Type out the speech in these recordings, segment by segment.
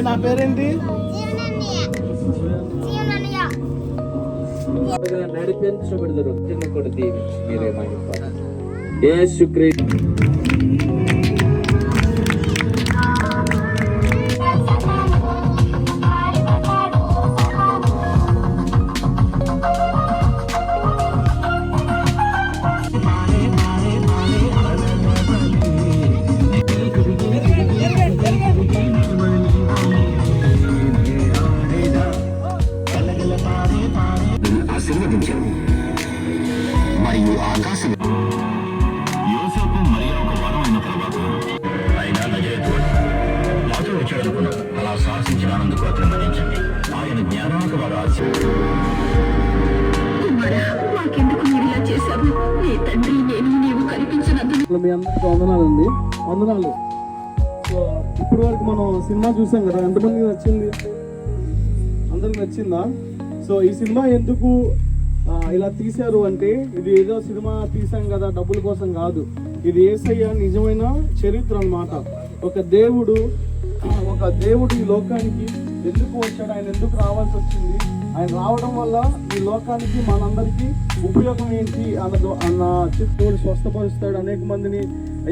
నా పేరేంటి? నడిపించబడదు కూడా దీవించి మీరేమని యేసుక్రీస్తు ఆశీర్వదించారు. మరియు ఆకాశం యోసేపు మరియా ఒక వరం అయిన తర్వాత ఆయన నాతో వచ్చాడనుకున్నాడు. అలా శాసించినందుకు అతను మరణించండి. ఆయన జ్ఞానానికి వారు మాకెందుకు మీరు ఇలా చేశావు? నీ తండ్రి నేను నీవు కనిపించినందుకు మీ అందరికీ వందనాలండి. వందనాలు. సో ఇప్పుడు వరకు మనం సినిమా చూసాం కదా, ఎంతమందికి నచ్చింది? అందరికి నచ్చిందా? సో ఈ సినిమా ఎందుకు ఇలా తీశారు అంటే, ఇది ఏదో సినిమా తీసాం కదా డబ్బుల కోసం కాదు. ఇది యేసయ్య నిజమైన చరిత్ర అన్నమాట. ఒక దేవుడు ఈ లోకానికి ఎందుకు వచ్చాడు, ఆయన ఎందుకు రావాల్సి వచ్చింది, ఆయన రావడం వల్ల ఈ లోకానికి మనందరికీ ఉపయోగం ఏంటి అన్న చిత్తోడు స్వస్థపరుస్తాడు. అనేక మందిని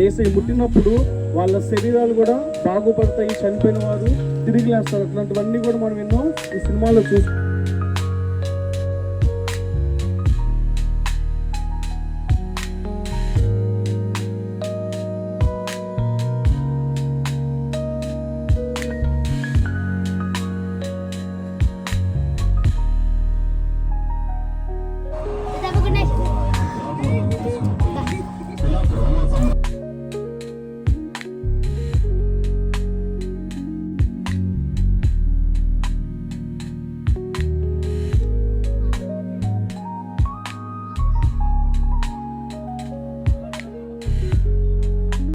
యేసయ్య ముట్టినప్పుడు వాళ్ళ శరీరాలు కూడా బాగుపడతాయి, చనిపోయిన వారు తిరిగి లేస్తారు. అట్లాంటివన్నీ కూడా మనం ఎన్నో ఈ సినిమాలో చూస్తాం.